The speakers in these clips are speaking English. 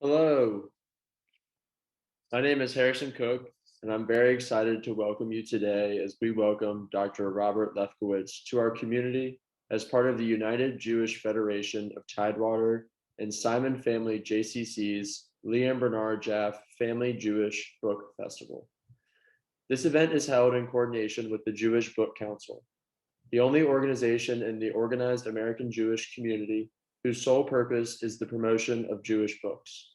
Hello, my name is Harrison Cook, and I'm very excited to welcome you today as we welcome Dr. Robert Lefkowitz to our community as part of the United Jewish Federation of Tidewater and Simon Family JCC's Liam Bernard Jaffe Family Jewish Book Festival. This event is held in coordination with the Jewish Book Council, the only organization in the organized American Jewish community whose sole purpose is the promotion of Jewish books.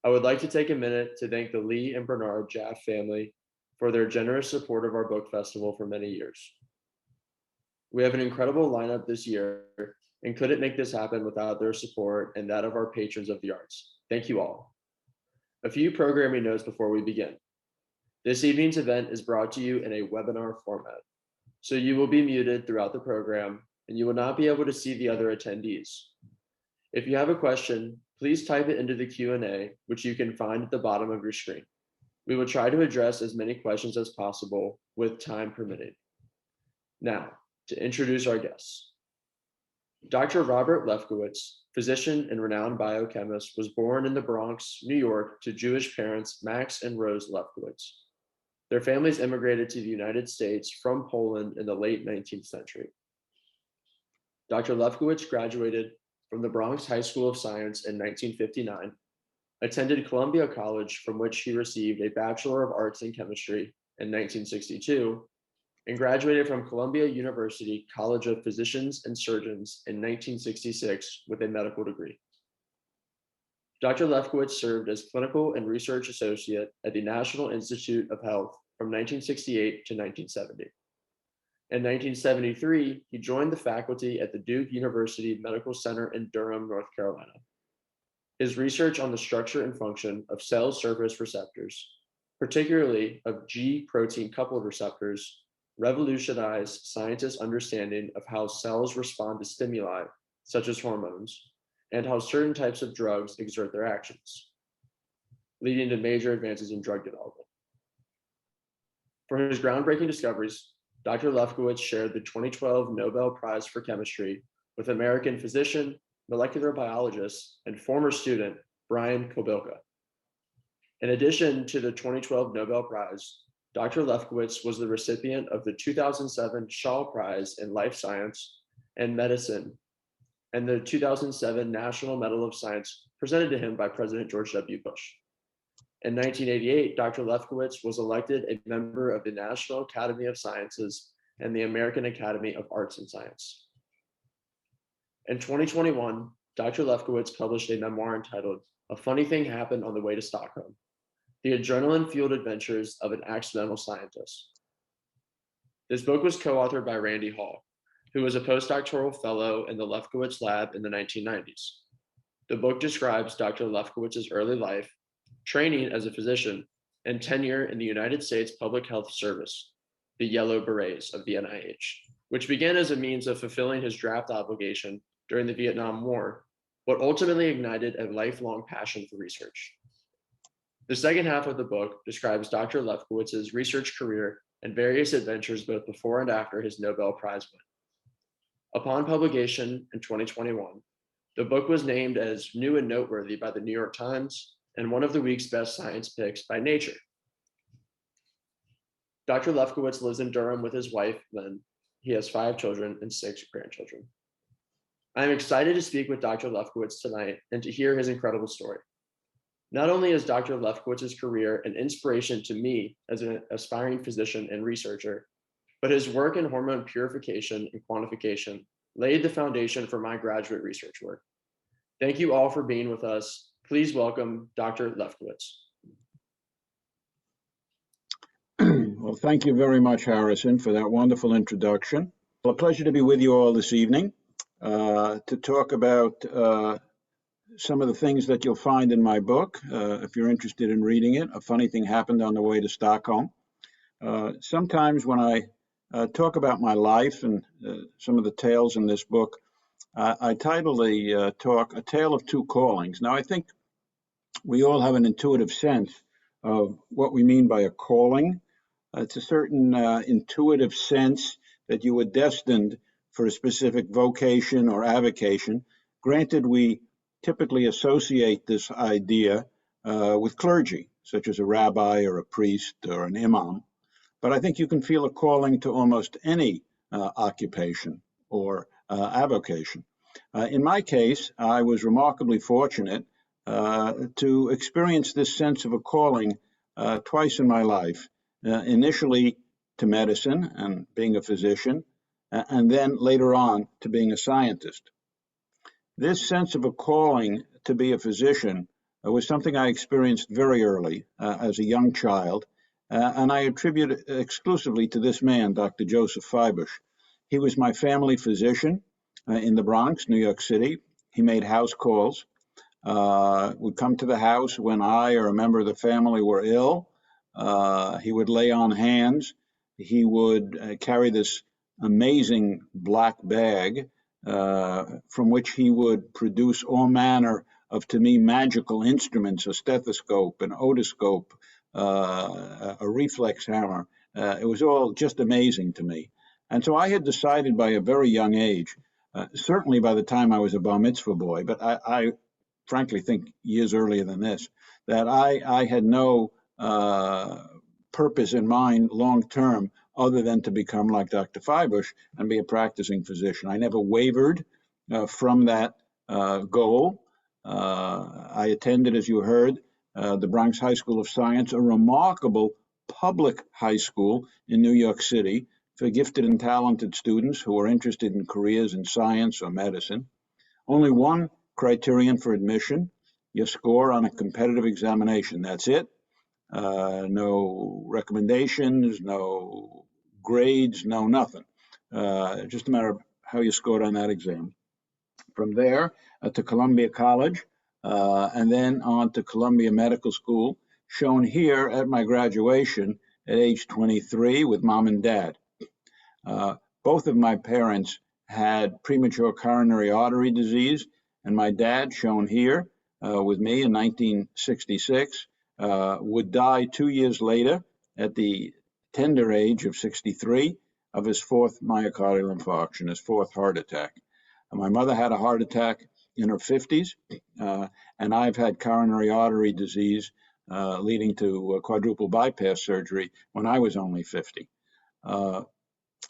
I would like to take a minute to thank the Lee and Bernard Jaffe family for their generous support of our book festival for many years. We have an incredible lineup this year and couldn't make this happen without their support and that of our patrons of the arts. Thank you all. A few programming notes before we begin. This evening's event is brought to you in a webinar format, so you will be muted throughout the program and you will not be able to see the other attendees. If you have a question, please type it into the Q&A, which you can find at the bottom of your screen. We will try to address as many questions as possible with time permitting. Now, to introduce our guests. Dr. Robert Lefkowitz, physician and renowned biochemist, was born in the Bronx, New York, to Jewish parents Max and Rose Lefkowitz. Their families immigrated to the United States from Poland in the late 19th century. Dr. Lefkowitz graduated from the Bronx High School of Science in 1959, attended Columbia College, from which he received a Bachelor of Arts in Chemistry in 1962, and graduated from Columbia University College of Physicians and Surgeons in 1966 with a medical degree. Dr. Lefkowitz served as clinical and research associate at the National Institute of Health from 1968 to 1970. In 1973, he joined the faculty at the Duke University Medical Center in Durham, North Carolina. His research on the structure and function of cell surface receptors, particularly of G protein coupled receptors, revolutionized scientists' understanding of how cells respond to stimuli, such as hormones, and how certain types of drugs exert their actions, leading to major advances in drug development. For his groundbreaking discoveries, Dr. Lefkowitz shared the 2012 Nobel Prize for Chemistry with American physician, molecular biologist, and former student Brian Kobilka. In addition to the 2012 Nobel Prize, Dr. Lefkowitz was the recipient of the 2007 Shaw Prize in Life Science and Medicine and the 2007 National Medal of Science presented to him by President George W. Bush. In 1988, Dr. Lefkowitz was elected a member of the National Academy of Sciences and the American Academy of Arts and Science. In 2021, Dr. Lefkowitz published a memoir entitled "A Funny Thing Happened on the Way to Stockholm: The Adrenaline-Fueled Adventures of an Accidental Scientist." This book was co-authored by Randy Hall, who was a postdoctoral fellow in the Lefkowitz lab in the 1990s. The book describes Dr. Lefkowitz's early life, training as a physician, and tenure in the United States Public Health Service, the Yellow Berets of the NIH, which began as a means of fulfilling his draft obligation during the Vietnam War, but ultimately ignited a lifelong passion for research. The second half of the book describes Dr. Lefkowitz's research career and various adventures both before and after his Nobel Prize win. Upon publication in 2021, the book was named as new and noteworthy by the New York Times and one of the week's best science picks by Nature. Dr. Lefkowitz lives in Durham with his wife, Lynn. He has 5 children and 6 grandchildren. I am excited to speak with Dr. Lefkowitz tonight and to hear his incredible story. Not only is Dr. Lefkowitz's career an inspiration to me as an aspiring physician and researcher, but his work in hormone purification and quantification laid the foundation for my graduate research work. Thank you all for being with us. Please welcome Dr. Lefkowitz. Well, thank you very much, Harrison, for that wonderful introduction. Well, a pleasure to be with you all this evening to talk about some of the things that you'll find in my book, if you're interested in reading it. A Funny Thing Happened on the Way to Stockholm. Sometimes when I talk about my life and some of the tales in this book, I title the talk, A Tale of Two Callings. Now, I think we all have an intuitive sense of what we mean by a calling. It's a certain intuitive sense that you were destined for a specific vocation or avocation. Granted, we typically associate this idea with clergy, such as a rabbi or a priest or an imam. But I think you can feel a calling to almost any occupation or avocation. In my case, I was remarkably fortunate to experience this sense of a calling twice in my life. Initially to medicine and being a physician, and then later on to being a scientist. This sense of a calling to be a physician was something I experienced very early as a young child, and I attribute it exclusively to this man, Dr. Joseph Feibush. He was my family physician in the Bronx, New York City. He made house calls, would come to the house when I or a member of the family were ill. He would lay on hands. He would carry this amazing black bag from which he would produce all manner of, to me, magical instruments, a stethoscope, an otoscope, a reflex hammer. It was all just amazing to me. And so I had decided by a very young age, certainly by the time I was a bar mitzvah boy, but I frankly think years earlier than this, that I had no purpose in mind long term other than to become like Dr. Feibush and be a practicing physician. I never wavered from that goal. I attended, as you heard, the Bronx High School of Science, a remarkable public high school in New York City for gifted and talented students who are interested in careers in science or medicine. Only one criterion for admission: your score on a competitive examination. That's it. No recommendations, no grades, no nothing. Just a matter of how you scored on that exam. From there to Columbia College, and then on to Columbia Medical School, shown here at my graduation at age 23 with mom and dad. Both of my parents had premature coronary artery disease, and my dad, shown here with me in 1966, would die 2 years later at the tender age of 63 of his fourth myocardial infarction, his fourth heart attack. And my mother had a heart attack in her 50s, and I've had coronary artery disease leading to quadruple bypass surgery when I was only 50.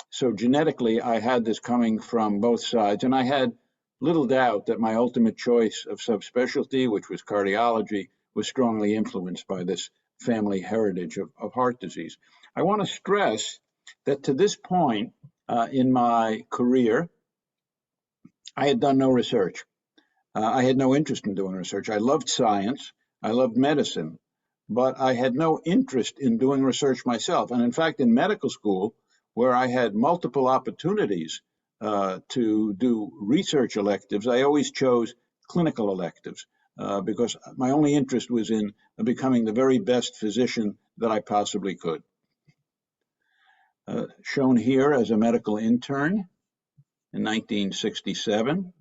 So genetically, I had this coming from both sides, and I had little doubt that my ultimate choice of subspecialty, which was cardiology, was strongly influenced by this family heritage of heart disease. I want to stress that to this point in my career, I had done no research. I had no interest in doing research. I loved science. I loved medicine, but I had no interest in doing research myself. And in fact, in medical school, where I had multiple opportunities to do research electives, I always chose clinical electives because my only interest was in becoming the very best physician that I possibly could. Shown here as a medical intern in 1967,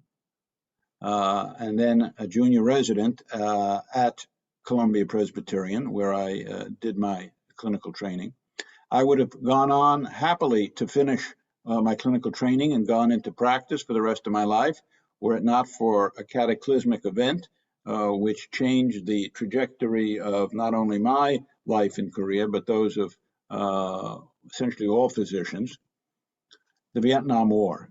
and then a junior resident at Columbia Presbyterian, where I did my clinical training. I would have gone on happily to finish my clinical training and gone into practice for the rest of my life, were it not for a cataclysmic event which changed the trajectory of not only my life and career, but those of essentially all physicians: the Vietnam War.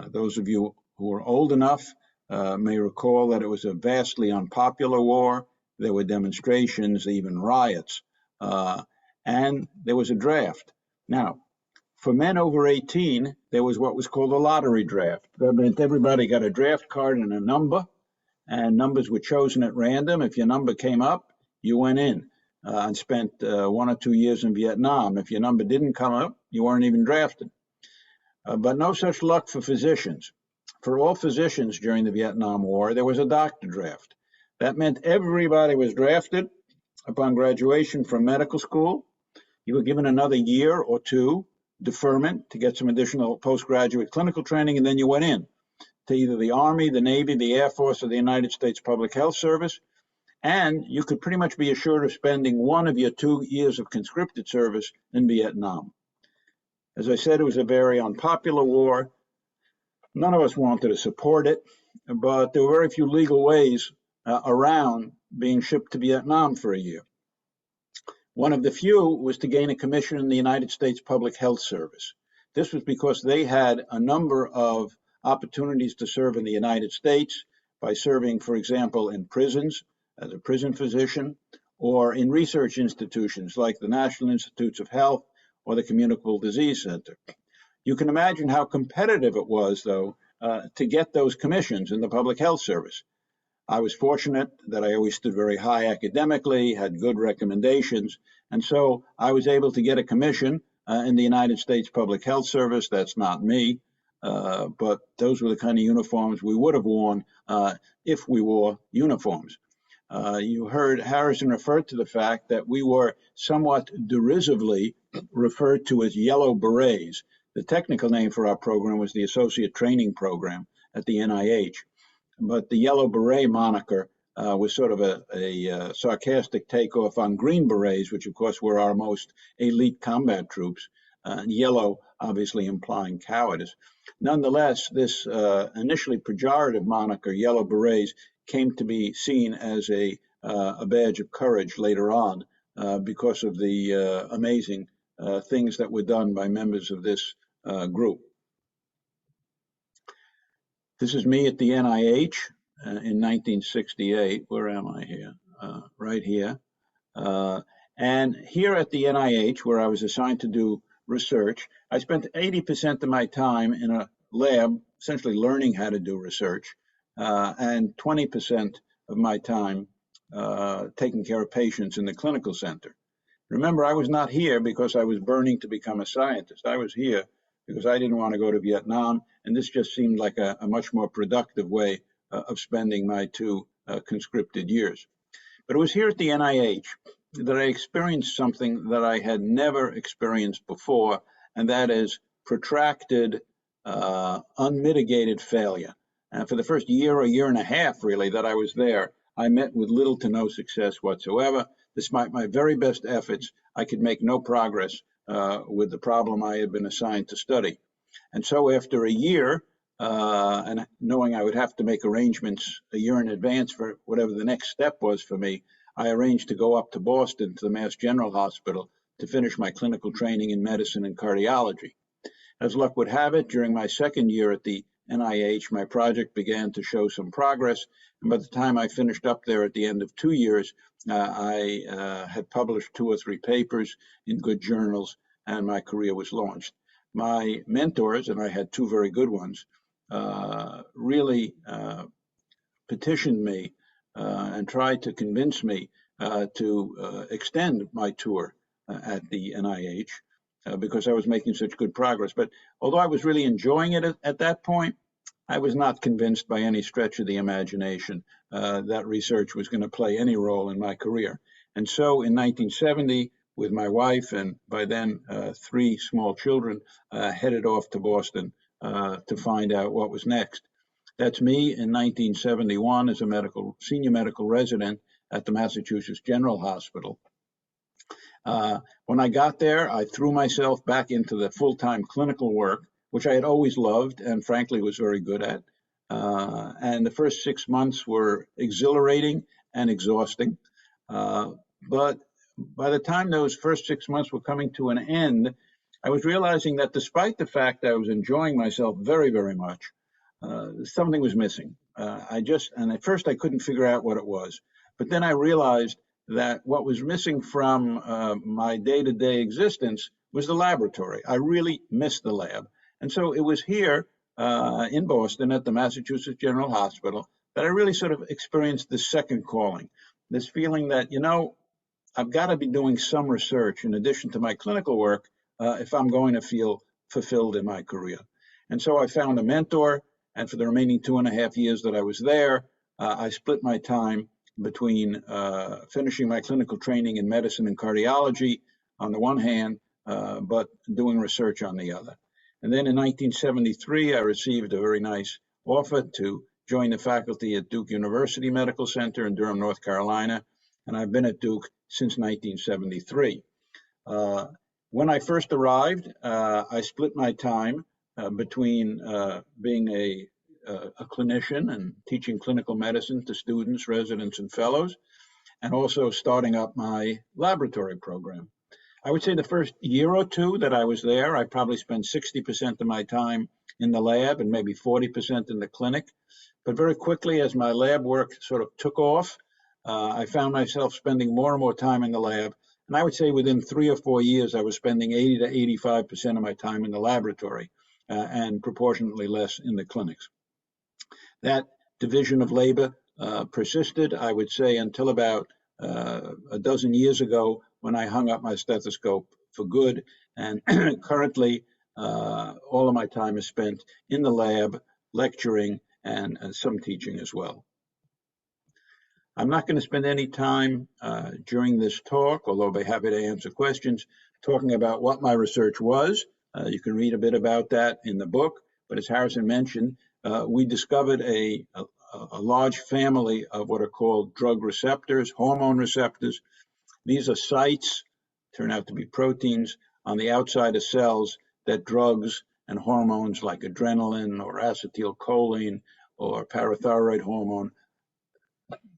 Those of you who are old enough may recall that it was a vastly unpopular war. There were demonstrations, even riots, and there was a draft. Now, for men over 18, there was what was called a lottery draft. That meant everybody got a draft card and a number, and numbers were chosen at random. If your number came up, you went in and spent 1 or 2 years in Vietnam. If your number didn't come up, you weren't even drafted. But no such luck for physicians. For all physicians during the Vietnam War, there was a doctor draft. That meant everybody was drafted upon graduation from medical school. You were given another year or two deferment to get some additional postgraduate clinical training, and then you went in to either the Army, the Navy, the Air Force, or the United States Public Health Service. And you could pretty much be assured of spending 1 of your 2 years of conscripted service in Vietnam. As I said, it was a very unpopular war. None of us wanted to support it. but there were very few legal ways around being shipped to Vietnam for a year. One of the few was to gain a commission in the United States Public Health Service. This was because they had a number of opportunities to serve in the United States by serving, for example, in prisons as a prison physician, or in research institutions like the National Institutes of Health or the Communicable Disease Center. You can imagine how competitive it was, though, to get those commissions in the Public Health Service. I was fortunate that I always stood very high academically, had good recommendations, and so I was able to get a commission in the United States Public Health Service. That's not me, but those were the kind of uniforms we would have worn if we wore uniforms. You heard Harrison refer to the fact that we were somewhat derisively referred to as yellow berets. The technical name for our program was the Associate Training Program at the NIH. But the yellow beret moniker was sort of a sarcastic takeoff on green berets, which of course were our most elite combat troops, yellow obviously implying cowardice. Nonetheless, this initially pejorative moniker, yellow berets, came to be seen as a badge of courage later on because of the amazing things that were done by members of this group. This is me at the NIH in 1968. Where am I here? Right here. And here at the NIH, where I was assigned to do research, I spent 80% of my time in a lab, essentially learning how to do research, and 20% of my time taking care of patients in the clinical center. Remember, I was not here because I was burning to become a scientist. I was here because I didn't want to go to Vietnam, and this just seemed like a much more productive way of spending my two conscripted years. But it was here at the NIH that I experienced something that I had never experienced before, and that is protracted, unmitigated failure. And for the first year or year and a half, really, that I was there, I met with little to no success whatsoever. Despite my very best efforts, I could make no progress with the problem I had been assigned to study. And so after a year, and knowing I would have to make arrangements a year in advance for whatever the next step was for me, I arranged to go up to Boston to the Mass General Hospital to finish my clinical training in medicine and cardiology. As luck would have it, during my second year at the NIH, my project began to show some progress. And by the time I finished up there at the end of 2 years, I had published 2 or 3 papers in good journals, and my career was launched. My mentors, and I had 2 very good ones, really petitioned me and tried to convince me to extend my tour at the NIH because I was making such good progress. But although I was really enjoying it at that point, I was not convinced by any stretch of the imagination that research was going to play any role in my career. And so in 1970, with my wife and by then 3 small children, headed off to Boston to find out what was next. That's me in 1971 as a senior medical resident at the Massachusetts General Hospital. When I got there, I threw myself back into the full-time clinical work, which I had always loved and frankly was very good at. And the first 6 months were exhilarating and exhausting. But by the time those first 6 months were coming to an end, I was realizing that despite the fact that I was enjoying myself very, very much, something was missing. And at first I couldn't figure out what it was. But then I realized that what was missing from my day-to-day existence was the laboratory. I really missed the lab. And so it was here in Boston at the Massachusetts General Hospital that I really sort of experienced this second calling, this feeling that, I've got to be doing some research in addition to my clinical work if I'm going to feel fulfilled in my career. And so I found a mentor, and for the remaining 2.5 years that I was there, I split my time between finishing my clinical training in medicine and cardiology on the one hand, but doing research on the other. And then in 1973, I received a very nice offer to join the faculty at Duke University Medical Center in Durham, North Carolina, and I've been at Duke since 1973. When I first arrived, I split my time between being a a clinician and teaching clinical medicine to students, residents, and fellows, and also starting up my laboratory program. I would say the first year or two that I was there, I probably spent 60% of my time in the lab and maybe 40% in the clinic. But very quickly, as my lab work sort of took off, I found myself spending more and more time in the lab. And I would say within 3 or 4 years, I was spending 80 to 85% of my time in the laboratory and proportionately less in the clinics. That division of labor persisted, I would say, until about a dozen years ago when I hung up my stethoscope for good. And currently, all of my time is spent in the lab, lecturing, and some teaching as well. I'm not going to spend any time during this talk, although I'll be happy to answer questions, talking about what my research was. You can read a bit about that in the book. But as Harrison mentioned, we discovered a large family of what are called drug receptors, hormone receptors. These are sites, turn out to be proteins, on the outside of cells that drugs and hormones like adrenaline or acetylcholine or parathyroid hormone,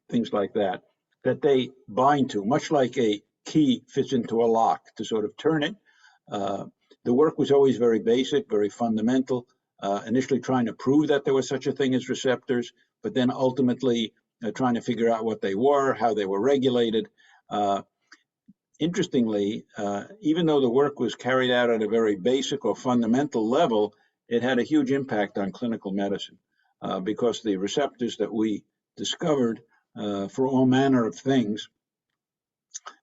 things like that, that they bind to, much like a key fits into a lock to sort of turn it. The work was always very basic, very fundamental, initially trying to prove that there was such a thing as receptors, but then ultimately trying to figure out what they were, how they were regulated. Interestingly, even though the work was carried out at a very basic or fundamental level, it had a huge impact on clinical medicine because the receptors that we discovered for all manner of things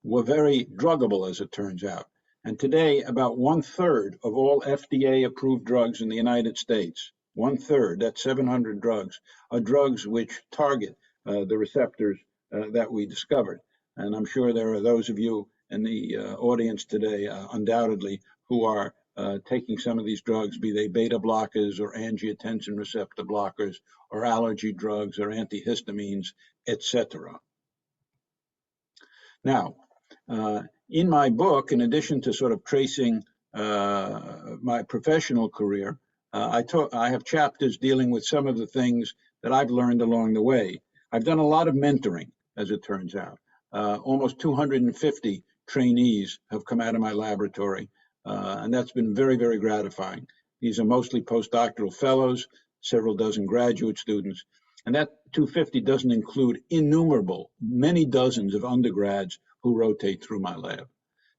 were very druggable, as it turns out. And today, about 1/3 of all FDA-approved drugs in the United States, 1/3, that's 700 drugs, are drugs which target the receptors that we discovered. And I'm sure there are those of you in the audience today, undoubtedly, who are taking some of these drugs, be they beta blockers or angiotensin receptor blockers or allergy drugs or antihistamines, etc. Now, in my book, in addition to sort of tracing my professional career, I have chapters dealing with some of the things that I've learned along the way. I've done a lot of mentoring, as it turns out. Almost 250 trainees have come out of my laboratory, and that's been very, very gratifying. These are mostly postdoctoral fellows, several dozen graduate students, and that 250 doesn't include innumerable, many dozens of undergrads who rotate through my lab.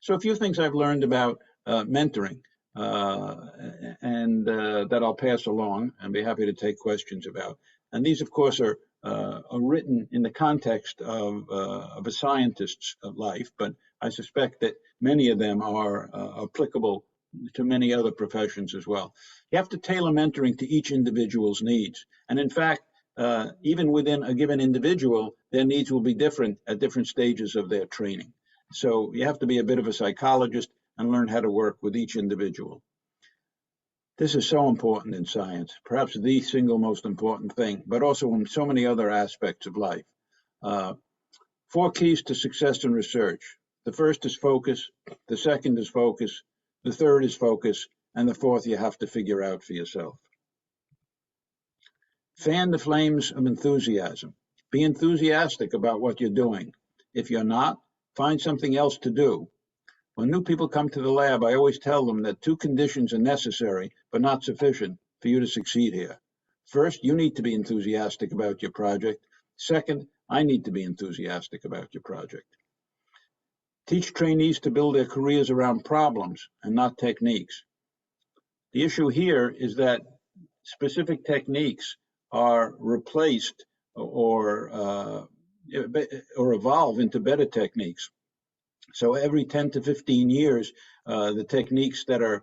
So a few things I've learned about mentoring and that I'll pass along and be happy to take questions about. And these, of course, are written in the context of a scientist's life, but I suspect that many of them are applicable to many other professions as well. You have to tailor mentoring to each individual's needs. And in fact, even within a given individual, their needs will be different at different stages of their training. So you have to be a bit of a psychologist and learn how to work with each individual. This is so important in science, perhaps the single most important thing, but also in so many other aspects of life. 4 keys to success in research. The first is focus, the second is focus, the third is focus, and the fourth you have to figure out for yourself. Fan the flames of enthusiasm. Be enthusiastic about what you're doing. If you're not, find something else to do. When new people come to the lab, I always tell them that 2 conditions are necessary, but not sufficient for you to succeed here. First, you need to be enthusiastic about your project. Second, I need to be enthusiastic about your project. Teach trainees to build their careers around problems and not techniques. The issue here is that specific techniques are replaced or evolve into better techniques. So every 10 to 15 years, the techniques that are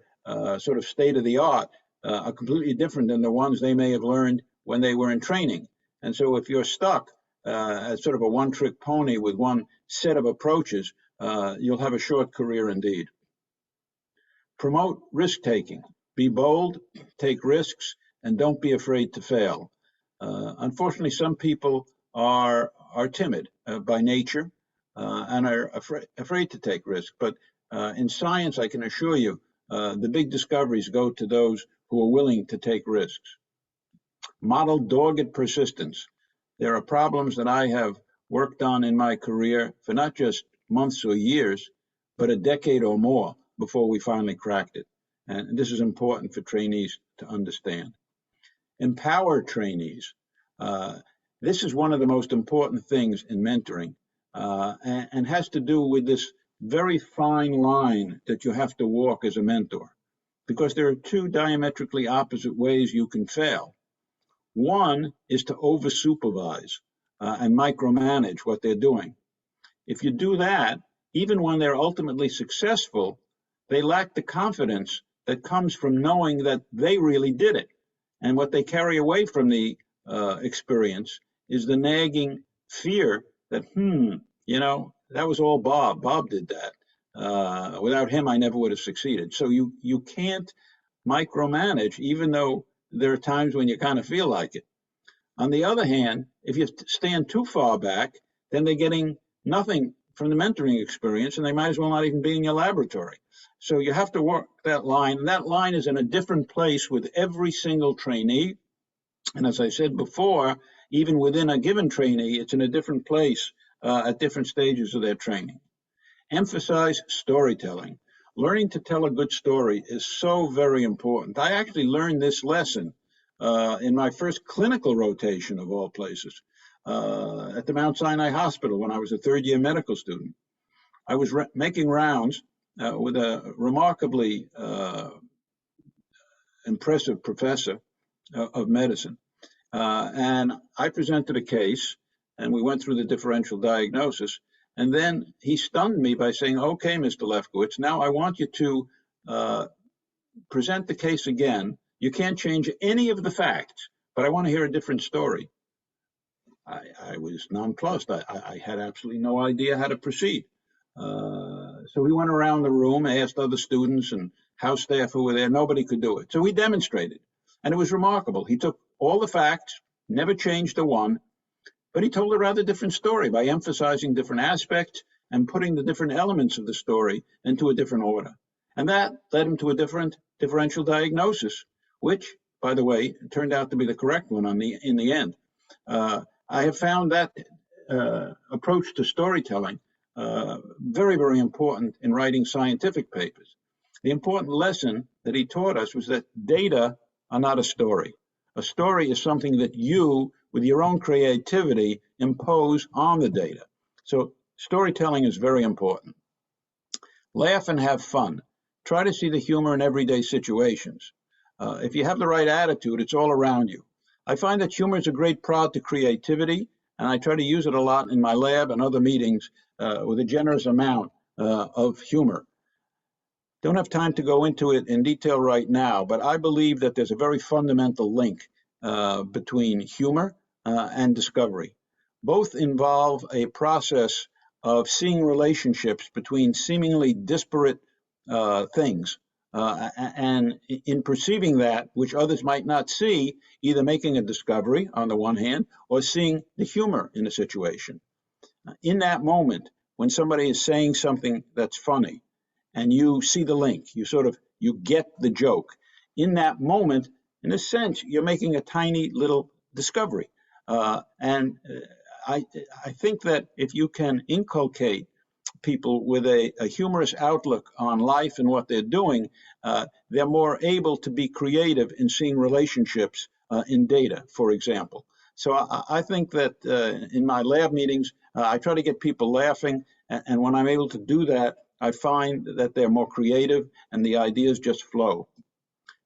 sort of state of the art are completely different than the ones they may have learned when they were in training. And so if you're stuck as sort of a one-trick pony with one set of approaches, you'll have a short career indeed. Promote risk-taking. Be bold, take risks, and don't be afraid to fail. Unfortunately, some people are timid by nature and are afraid to take risks. But in science, I can assure you, the big discoveries go to those who are willing to take risks. model dogged persistence. There are problems that I have worked on in my career for not just months or years, but a decade or more before we finally cracked it. And this is important for trainees to understand. Empower trainees. This is one of the most important things in mentoring, and has to do with this very fine line that you have to walk as a mentor, because there are two diametrically opposite ways you can fail. One is to over supervise and micromanage what they're doing. If you do that, even when they're ultimately successful, they lack the confidence that comes from knowing that they really did it. And what they carry away from the experience is the nagging fear that, that was all Bob. Bob did that. Without him, I never would have succeeded. So you can't micromanage, even though there are times when you kind of feel like it. On the other hand, if you stand too far back, then they're getting nothing from the mentoring experience, and they might as well not even be in your laboratory. So you have to work that line, and that line is in a different place with every single trainee. And as I said before, even within a given trainee, it's in a different place at different stages of their training. Emphasize storytelling. Learning to tell a good story is so very important. I actually learned this lesson in my first clinical rotation, of all places, at the Mount Sinai Hospital when I was a third-year medical student. I was making rounds with a remarkably impressive professor of medicine. And I presented a case, and we went through the differential diagnosis. And then he stunned me by saying, "Okay, Mr. Lefkowitz, now I want you to present the case again. You can't change any of the facts, but I want to hear a different story." I was nonplussed. I had absolutely no idea how to proceed. So we went around the room, asked other students and house staff who were there. Nobody could do it. So we demonstrated. And it was remarkable. He took all the facts, never changed a one, but he told a rather different story by emphasizing different aspects and putting the different elements of the story into a different order. And that led him to a different differential diagnosis, which, by the way, turned out to be the correct one in the end. I have found that approach to storytelling very, very important in writing scientific papers. The important lesson that he taught us was that data are not a story. A story is something that you, with your own creativity, impose on the data. So storytelling is very important. Laugh and have fun. Try to see the humor in everyday situations. If you have the right attitude, it's all around you. I find that humor is a great prod to creativity, and I try to use it a lot in my lab and other meetings with a generous amount of humor. Don't have time to go into it in detail right now, but I believe that there's a very fundamental link between humor and discovery. Both involve a process of seeing relationships between seemingly disparate things, and in perceiving that which others might not see, either making a discovery on the one hand or seeing the humor in a situation. In that moment, when somebody is saying something that's funny, and you see the link, you get the joke. In that moment, in a sense, you're making a tiny little discovery. And I think that if you can inculcate people with a humorous outlook on life and what they're doing, they're more able to be creative in seeing relationships in data, for example. So I think that in my lab meetings, I try to get people laughing, and when I'm able to do that, I find that they're more creative and the ideas just flow.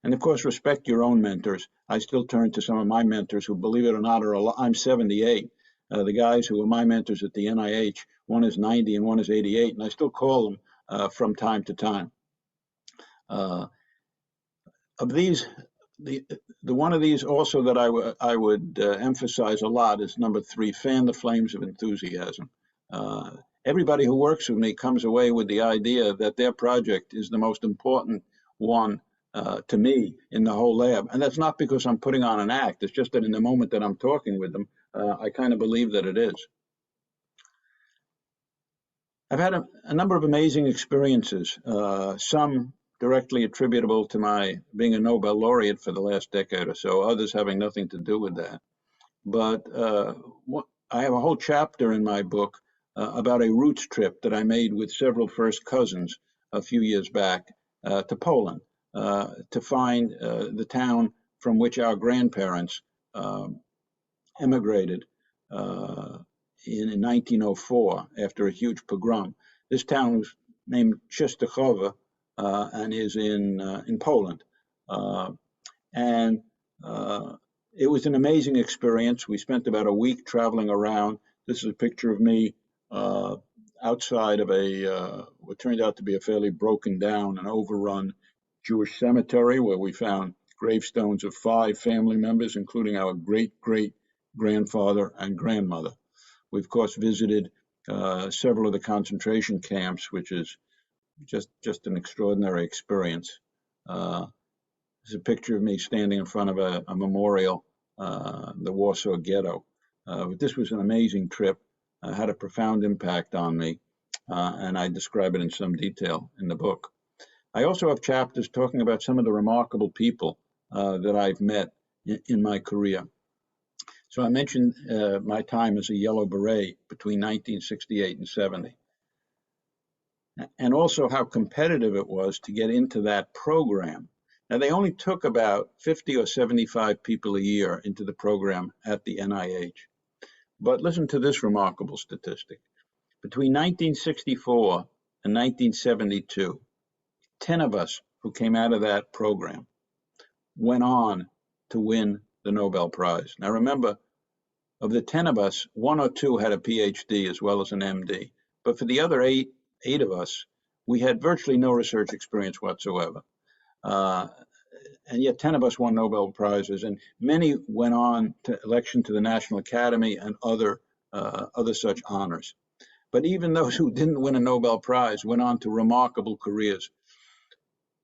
And of course, respect your own mentors. I still turn to some of my mentors who, believe it or not, I'm 78. The guys who were my mentors at the NIH, one is 90 and one is 88, and I still call them from time to time. Of these, the one of these also that I would emphasize a lot is number 3, fan the flames of enthusiasm. Everybody who works with me comes away with the idea that their project is the most important one to me in the whole lab. And that's not because I'm putting on an act. It's just that in the moment that I'm talking with them, I kind of believe that it is. I've had a number of amazing experiences, some directly attributable to my being a Nobel laureate for the last decade or so, others having nothing to do with that. But I have a whole chapter in my book about a roots trip that I made with several first cousins a few years back to Poland to find the town from which our grandparents emigrated in 1904 after a huge pogrom. This town was named Częstochowa and is in Poland. And it was an amazing experience. We spent about a week traveling around. This is a picture of me outside of what turned out to be a fairly broken down and overrun Jewish cemetery, where we found gravestones of 5 family members, including our great-great-grandfather and grandmother. We, of course, visited several of the concentration camps, which is just an extraordinary experience. There's a picture of me standing in front of a memorial, the Warsaw Ghetto. But this was an amazing trip, had a profound impact on me, and I describe it in some detail in the book. I also have chapters talking about some of the remarkable people that I've met in my career. So I mentioned my time as a Yellow Beret between 1968 and 70, and also how competitive it was to get into that program. Now, they only took about 50 or 75 people a year into the program at the NIH. But listen to this remarkable statistic. Between 1964 and 1972, 10 of us who came out of that program went on to win the Nobel Prize. Now, remember, of the 10 of us, 1 or 2 had a PhD as well as an MD. But for the other eight of us, we had virtually no research experience whatsoever. And yet 10 of us won Nobel Prizes, and many went on to election to the National Academy and other such honors. But even those who didn't win a Nobel Prize went on to remarkable careers.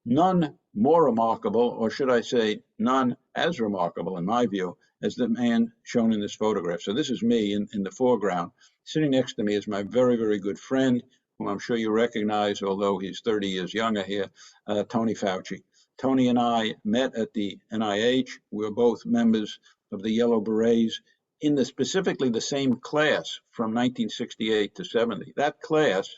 None more remarkable, or should I say, none as remarkable, in my view, as the man shown in this photograph. So this is me in the foreground. Sitting next to me is my very, very good friend, whom I'm sure you recognize, although he's 30 years younger here, Tony Fauci. Tony and I met at the NIH. We were both members of the Yellow Berets in specifically the same class from 1968 to 70. That class,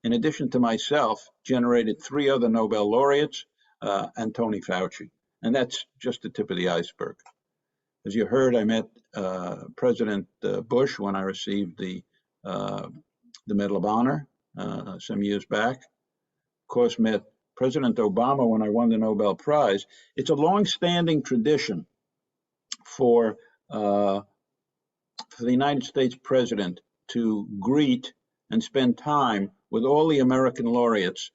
in addition to myself, generated 3 other Nobel laureates and Tony Fauci. And that's just the tip of the iceberg. As you heard, I met President Bush when I received the Medal of Honor some years back. Of course, met President Obama when I won the Nobel Prize. It's a long-standing tradition for the United States president to greet and spend time with all the American laureates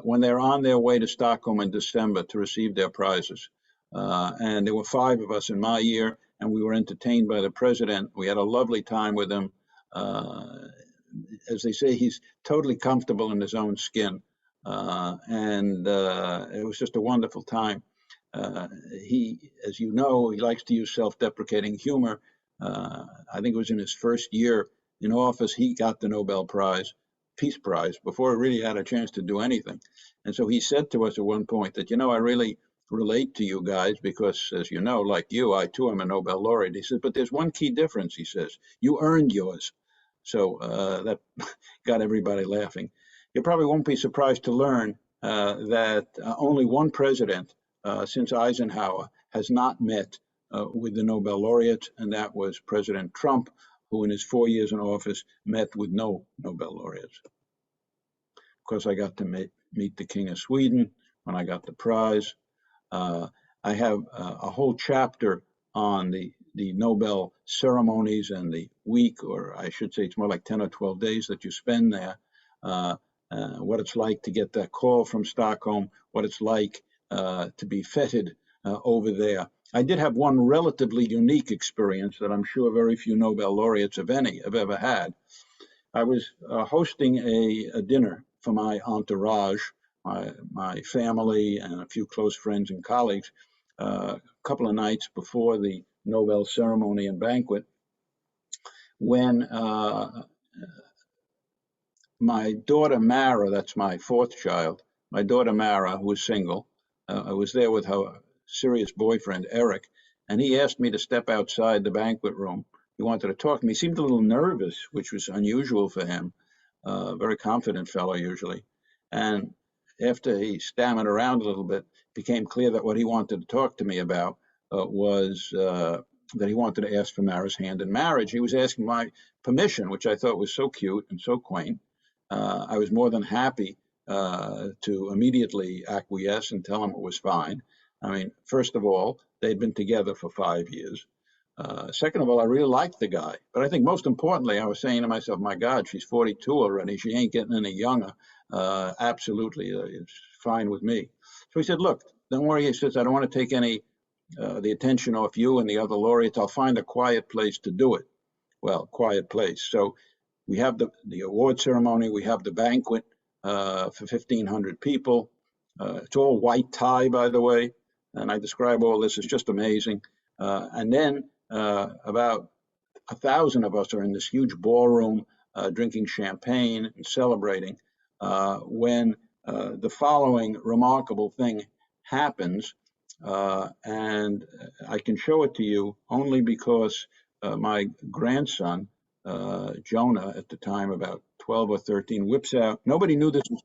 when they're on their way to Stockholm in December to receive their prizes. And there were 5 of us in my year, and we were entertained by the president. We had a lovely time with him. As they say, he's totally comfortable in his own skin. And it was just a wonderful time. He, as you know, he likes to use self-deprecating humor. I think it was in his first year in office, he got the Nobel Prize, Peace Prize, before he really had a chance to do anything. And so he said to us at one point that, I really relate to you guys because, as you know, like you, I too am a Nobel laureate. He says, but there's one key difference, he says. You earned yours. So that got everybody laughing. You probably won't be surprised to learn that only one president since Eisenhower has not met with the Nobel laureates, and that was President Trump, who in his 4 years in office met with no Nobel laureates. Of course, I got to meet the King of Sweden when I got the prize. I have a whole chapter on the Nobel ceremonies and the week, or I should say it's more like 10 or 12 days that you spend there, what it's like to get that call from Stockholm, what it's like to be feted over there. I did have one relatively unique experience that I'm sure very few Nobel laureates, if any, have ever had. I was hosting a dinner for my entourage, my family, and a few close friends and colleagues, a couple of nights before the Nobel ceremony and banquet, when my daughter Mara, that's my 4th child, my daughter Mara, who was single. I was there with her serious boyfriend, Eric, and he asked me to step outside the banquet room. He wanted to talk to me. He seemed a little nervous, which was unusual for him. Very confident fellow usually. And after he stammered around a little bit, it became clear that what he wanted to talk to me about was that he wanted to ask for Mara's hand in marriage. He was asking my permission, which I thought was so cute and so quaint. I was more than happy to immediately acquiesce and tell him it was fine. I mean, first of all, they'd been together for 5 years. Second of all, I really liked the guy. But I think most importantly, I was saying to myself, my God, she's 42 already. She ain't getting any younger. Absolutely, it's fine with me. So he said, look, don't worry. He says, I don't want to take any the attention off you and the other laureates. I'll find a quiet place to do it. Well, quiet place. So we have the award ceremony. We have the banquet for 1,500 people. It's all white tie, by the way. And I describe all this as just amazing. And then about 1,000 of us are in this huge ballroom drinking champagne and celebrating when the following remarkable thing happens. And I can show it to you only because my grandson, Jonah, at the time, about 12 or 13, whips out. Nobody knew this was.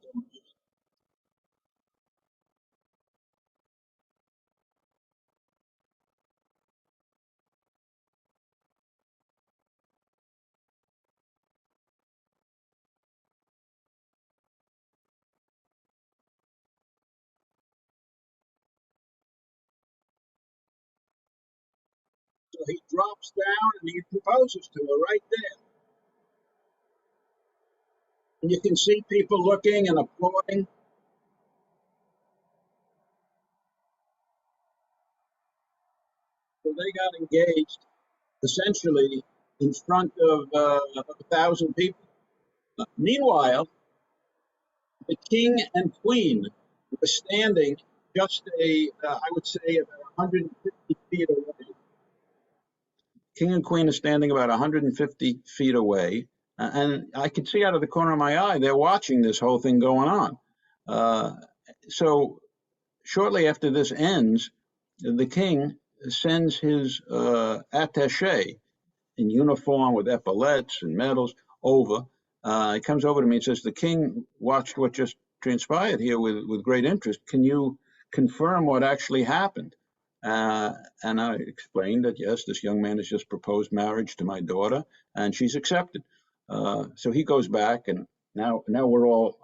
So he drops down and he proposes to her right there. And you can see people looking and applauding. So they got engaged essentially in front of 1,000 people. Meanwhile, the king and queen were standing just I would say, about 150 feet away. King and queen are standing about 150 feet away, and I could see out of the corner of my eye they're watching this whole thing going on. Uh, so shortly after this ends, the king sends his attaché in uniform with epaulets and medals over. He comes over to me and says, the king watched what just transpired here with great interest. Can you confirm what actually happened? And I explained that, yes, this young man has just proposed marriage to my daughter, and she's accepted. So he goes back, and now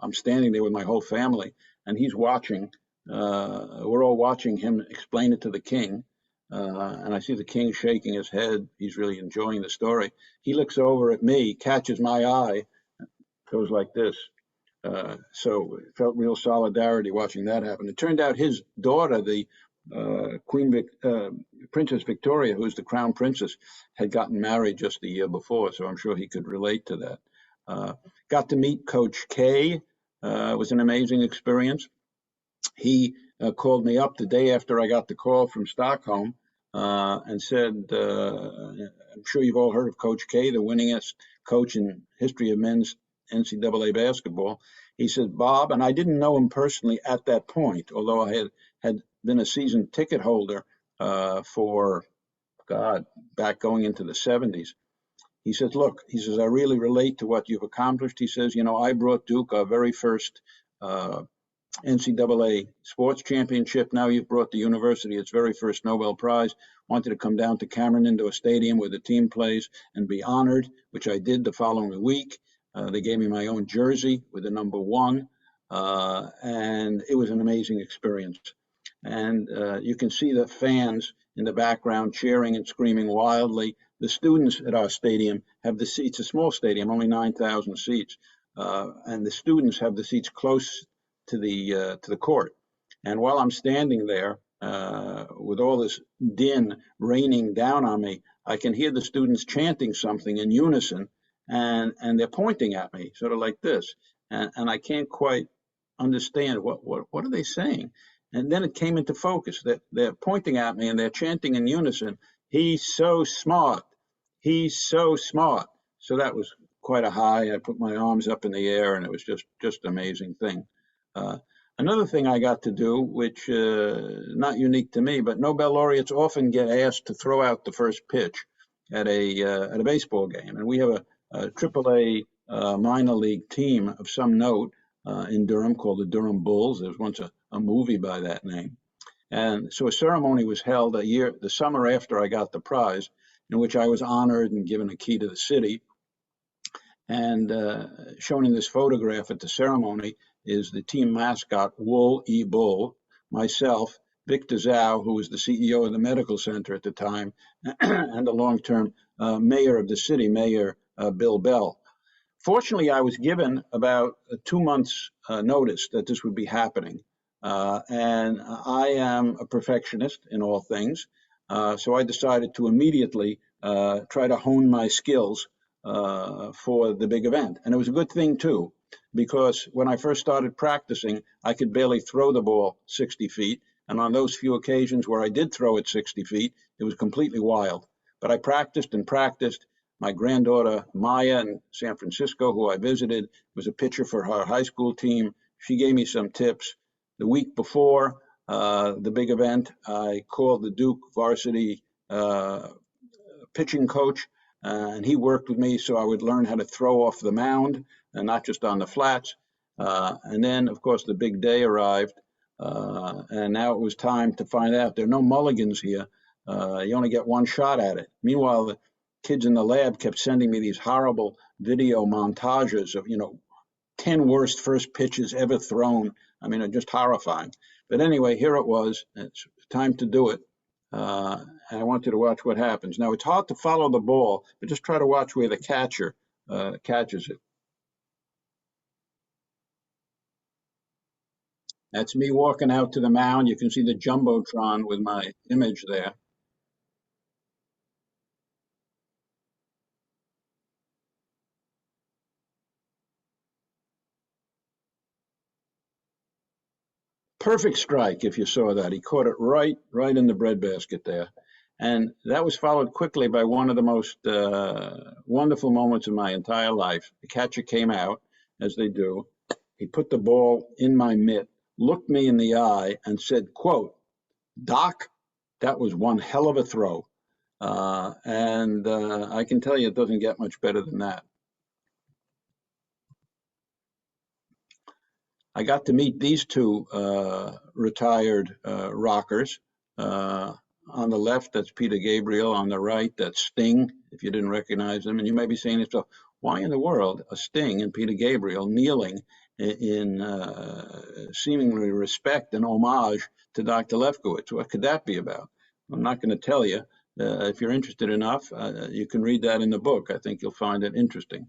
I'm standing there with my whole family, and he's watching. We're all watching him explain it to the king. And I see the king shaking his head. He's really enjoying the story. He looks over at me, catches my eye, goes like this. So it felt real solidarity watching that happen. It turned out his daughter, the Princess Victoria, who's the crown princess, had gotten married just the year before. So I'm sure he could relate to that. Got to meet Coach K. It was an amazing experience. He called me up the day after I got the call from Stockholm and said, I'm sure you've all heard of Coach K, the winningest coach in history of men's NCAA basketball. He said, Bob, and I didn't know him personally at that point, although I had been a season ticket holder for, God, back going into the 70s. He says, look, he says, I really relate to what you've accomplished. He says, I brought Duke our very first NCAA sports championship. Now you've brought the university its very first Nobel Prize. Wanted to come down to Cameron Indoor Stadium where the team plays and be honored, which I did the following week. They gave me my own jersey with the number 1, and it was an amazing experience. And you can see the fans in the background cheering and screaming wildly. The students at our stadium have the seats, a small stadium, only 9,000 seats, and the students have the seats close to the court. And while I'm standing there with all this din raining down on me, I can hear the students chanting something in unison, and they're pointing at me, sort of like this, and I can't quite understand what are they saying. And then it came into focus that they're pointing at me and they're chanting in unison, "He's so smart, he's so smart." So that was quite a high. I put my arms up in the air, and it was just an amazing thing. Uh, Another thing I got to do, which not unique to me, but Nobel laureates often get asked to throw out the first pitch at a baseball game, and we have a AAA minor league team of some note in Durham called the Durham Bulls. There was once a movie by that name, and so a ceremony was held the summer after I got the prize, in which I was honored and given a key to the city. And shown in this photograph at the ceremony is the team mascot, Wool E. Bull, myself, Victor Zhao, who was the CEO of the medical center at the time, and the long-term mayor of the city, Mayor Bill Bell. Fortunately, I was given about 2 months' notice that this would be happening. And I am a perfectionist in all things. So I decided to immediately try to hone my skills for the big event. And it was a good thing, too, because when I first started practicing, I could barely throw the ball 60 feet. And on those few occasions where I did throw it 60 feet, it was completely wild. But I practiced and practiced. My granddaughter, Maya, in San Francisco, who I visited, was a pitcher for her high school team. She gave me some tips. The week before the big event, I called the Duke varsity pitching coach, and he worked with me so I would learn how to throw off the mound and not just on the flats. And then, of course, the big day arrived, and now it was time to find out. There are no mulligans here. You only get one shot at it. Meanwhile, the kids in the lab kept sending me these horrible video montages of, 10 worst first pitches ever thrown. I mean, just horrifying. But anyway, here it was. It's time to do it. And I want you to watch what happens. Now, it's hard to follow the ball, but just try to watch where the catcher catches it. That's me walking out to the mound. You can see the Jumbotron with my image there. Perfect strike, if you saw that. He caught it right in the breadbasket there. And that was followed quickly by one of the most wonderful moments of my entire life. The catcher came out, as they do. He put the ball in my mitt, looked me in the eye, and said, quote, "Doc, that was one hell of a throw." And I can tell you it doesn't get much better than that. I got to meet these two retired rockers. On the left, that's Peter Gabriel. On the right, that's Sting, if you didn't recognize them. And you may be saying to yourself, why in the world a Sting and Peter Gabriel kneeling in seemingly respect and homage to Dr. Lefkowitz? What could that be about? I'm not going to tell you. If you're interested enough, you can read that in the book. I think you'll find it interesting.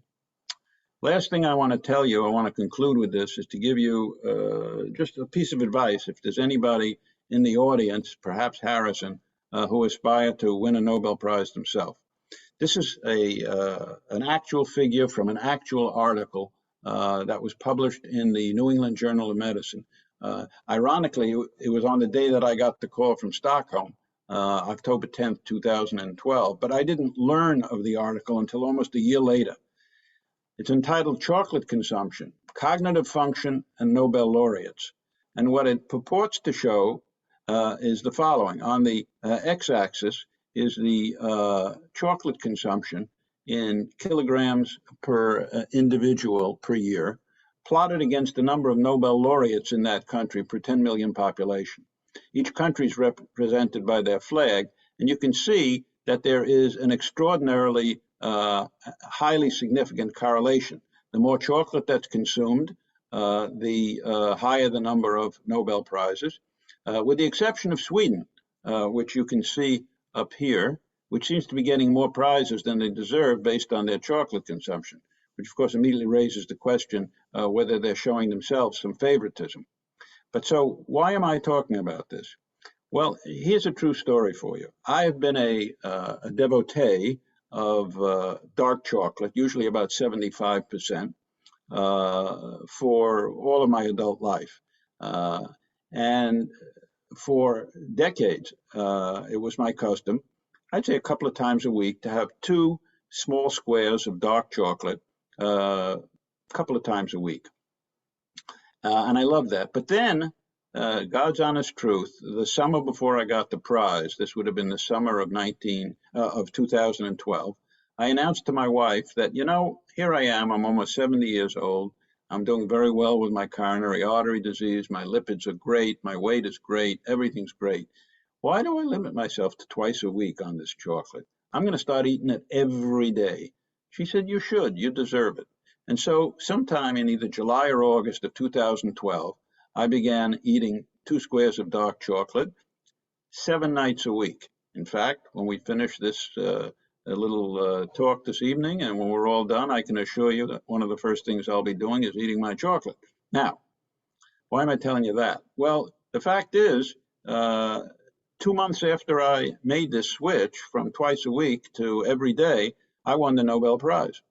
Last thing I want to tell you, I want to conclude with this, is to give you just a piece of advice. If there's anybody in the audience, perhaps Harrison, who aspire to win a Nobel Prize themselves. This is an actual figure from an actual article that was published in the New England Journal of Medicine. Ironically, it was on the day that I got the call from Stockholm, October 10th, 2012, but I didn't learn of the article until almost a year later. It's entitled Chocolate Consumption, Cognitive Function, and Nobel Laureates. And what it purports to show is the following. On the x-axis is the chocolate consumption in kilograms per individual per year, plotted against the number of Nobel laureates in that country per 10 million population. Each country is represented by their flag, and you can see that there is an extraordinarily highly significant correlation. The more chocolate that's consumed, the higher the number of Nobel Prizes, with the exception of Sweden, which you can see up here, which seems to be getting more prizes than they deserve based on their chocolate consumption, which of course immediately raises the question whether they're showing themselves some favoritism. But so why am I talking about this? Well, here's a true story for you. I have been a devotee of dark chocolate, usually about 75%, for all of my adult life. And for decades, it was my custom, I'd say a couple of times a week, to have 2 small squares of dark chocolate a couple of times a week. And I love that. But then, God's honest truth, the summer before I got the prize, this would have been the summer of 2012, I announced to my wife that, here I am, I'm almost 70 years old. I'm doing very well with my coronary artery disease. My lipids are great. My weight is great. Everything's great. Why do I limit myself to twice a week on this chocolate? I'm going to start eating it every day. She said, you should. You deserve it. And so, sometime in either July or August of 2012, I began eating 2 squares of dark chocolate 7 nights a week. In fact, when we finish this little talk this evening, and when we're all done, I can assure you that one of the first things I'll be doing is eating my chocolate. Now, why am I telling you that? Well, the fact is, 2 months after I made this switch from twice a week to every day, I won the Nobel Prize.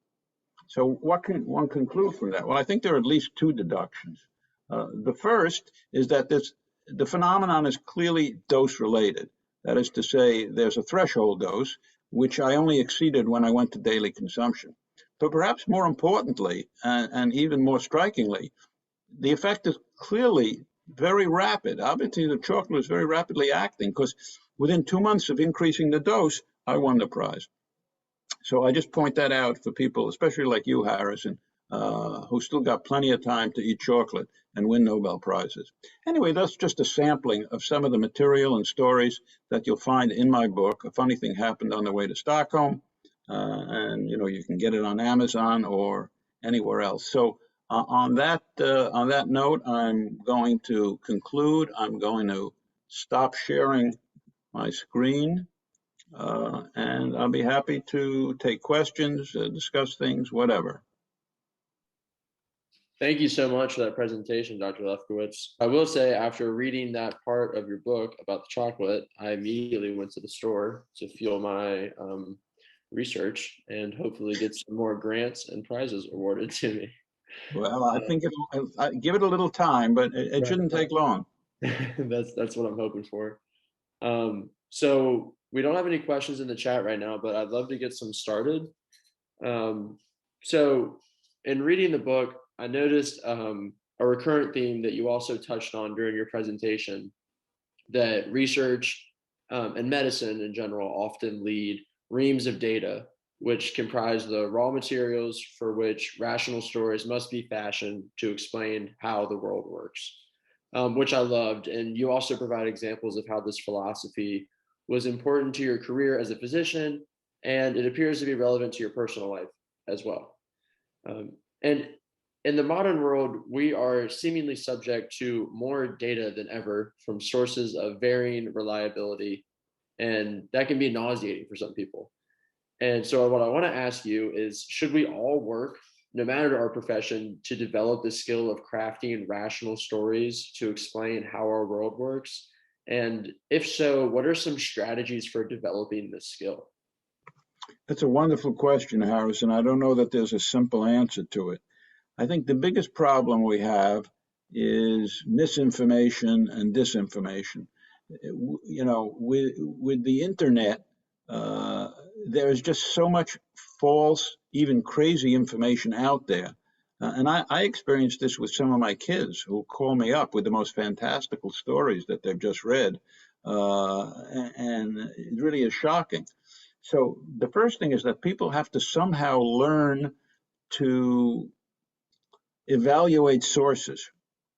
So what can one conclude from that? Well, I think there are at least two deductions. The first is that the phenomenon is clearly dose related. That is to say, there's a threshold dose, which I only exceeded when I went to daily consumption. But perhaps more importantly, and even more strikingly, the effect is clearly very rapid. Obviously, the chocolate is very rapidly acting because within 2 months of increasing the dose, I won the prize. So I just point that out for people, especially like you, Harrison, who still got plenty of time to eat chocolate and win Nobel Prizes. Anyway, that's just a sampling of some of the material and stories that you'll find in my book. A funny thing happened on the way to Stockholm, and you can get it on Amazon or anywhere else. So on that note, I'm going to conclude. I'm going to stop sharing my screen. And I'll be happy to take questions, discuss things, whatever. Thank you so much for that presentation, Dr. Lefkowitz. I will say, after reading that part of your book about the chocolate, I immediately went to the store to fuel my research and hopefully get some more grants and prizes awarded to me. Well, I think I give it a little time, but it shouldn't take long. That's what I'm hoping for. So we don't have any questions in the chat right now, but I'd love to get some started. So in reading the book, I noticed a recurrent theme that you also touched on during your presentation, that research and medicine in general often lead reams of data, which comprise the raw materials for which rational stories must be fashioned to explain how the world works, which I loved. And you also provide examples of how this philosophy was important to your career as a physician, and it appears to be relevant to your personal life as well. And in the modern world, we are seemingly subject to more data than ever from sources of varying reliability, and that can be nauseating for some people. And so, what I want to ask you is, should we all work, no matter our profession, to develop the skill of crafting rational stories to explain how our world works? And if so, what are some strategies for developing this skill? That's a wonderful question, Harrison. I don't know that there's a simple answer to it. I think the biggest problem we have is misinformation and disinformation. With the internet, there is just so much false, even crazy information out there. And I experienced this with some of my kids who call me up with the most fantastical stories that they've just read. And it really is shocking. So the first thing is that people have to somehow learn to evaluate sources.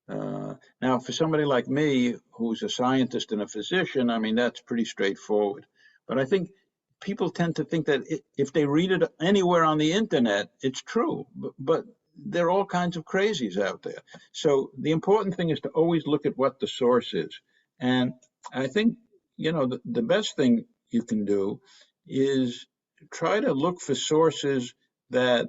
Now, for somebody like me, who's a scientist and a physician, I mean, that's pretty straightforward. But I think people tend to think that if they read it anywhere on the internet, it's true. But there are all kinds of crazies out there. So the important thing is to always look at what the source is. And I think, the best thing you can do is try to look for sources that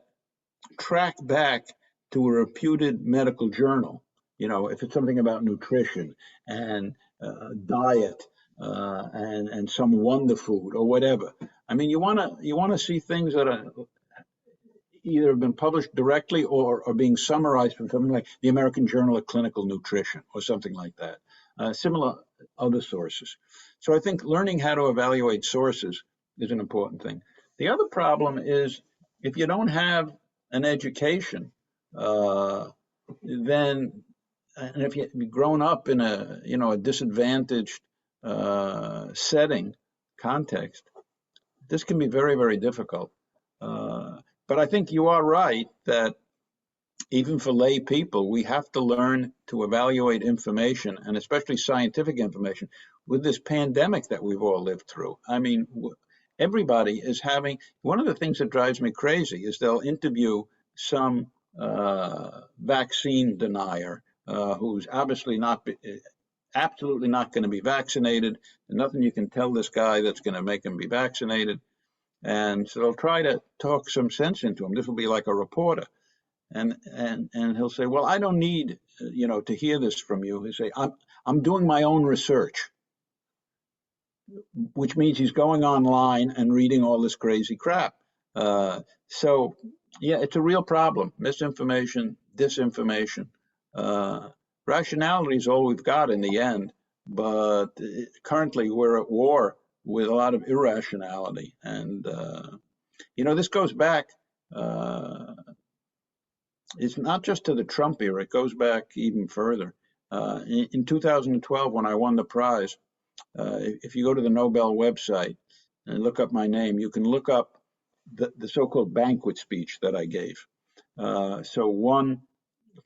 track back to a reputed medical journal. If it's something about nutrition and diet and some wonder food or whatever. I mean, you want to see things that are either have been published directly or are being summarized from something like the American Journal of Clinical Nutrition or something like that. Similar other sources. So I think learning how to evaluate sources is an important thing. The other problem is if you don't have an education, then and if you've grown up in a, a disadvantaged setting, context, this can be very, very difficult. But I think you are right that even for lay people, we have to learn to evaluate information, and especially scientific information, with this pandemic that we've all lived through. I mean, everybody is having, one of the things that drives me crazy is they'll interview some vaccine denier who's obviously not, absolutely not going to be vaccinated. And nothing you can tell this guy that's going to make him be vaccinated. And so they'll try to talk some sense into him. This will be like a reporter. And he'll say, well, I don't need, to hear this from you. He'll say, I'm doing my own research, which means he's going online and reading all this crazy crap. So, yeah, it's a real problem. Misinformation, disinformation. Rationality is all we've got in the end, but currently we're at war with a lot of irrationality. And, this goes back, it's not just to the Trump era, it goes back even further. In 2012, when I won the prize, if you go to the Nobel website and look up my name, you can look up the so-called banquet speech that I gave. So one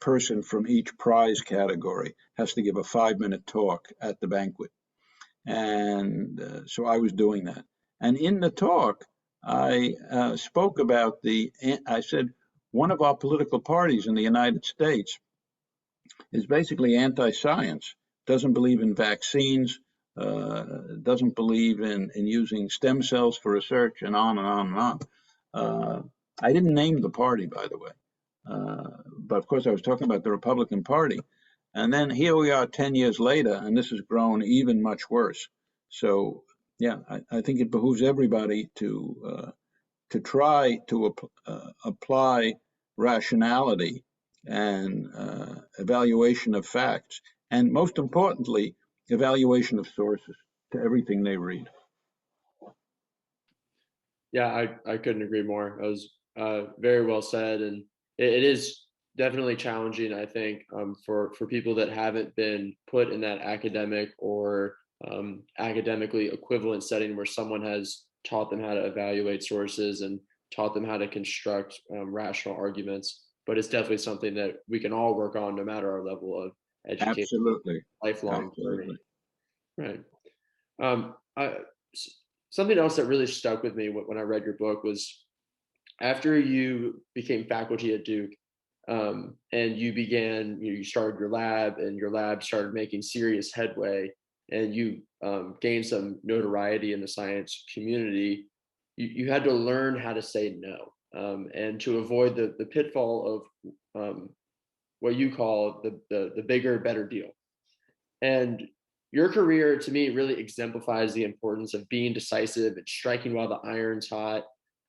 person from each prize category has to give a 5-minute talk at the banquet. And so I was doing that. And in the talk, I spoke about I said, one of our political parties in the United States is basically anti-science, doesn't believe in vaccines, doesn't believe in using stem cells for research, and on and on and on. I didn't name the party, by the way, but of course I was talking about the Republican Party. And then here we are 10 years later, and this has grown even much worse. So, yeah, I think it behooves everybody to try to apply rationality and evaluation of facts, and most importantly, evaluation of sources to everything they read. Yeah, I couldn't agree more. That was very well said, and it is definitely challenging, I think, for people that haven't been put in that academic or academically equivalent setting where someone has taught them how to evaluate sources and taught them how to construct rational arguments. But it's definitely something that we can all work on, no matter our level of education, Absolutely. lifelong Absolutely. learning. Right. Um, Something else that really stuck with me when I read your book was after you became faculty at Duke, and you began, you started your lab, and your lab started making serious headway, and you gained some notoriety in the science community. You had to learn how to say no, and to avoid the pitfall of what you call the bigger, better deal. And your career, to me, really exemplifies the importance of being decisive and striking while the iron's hot.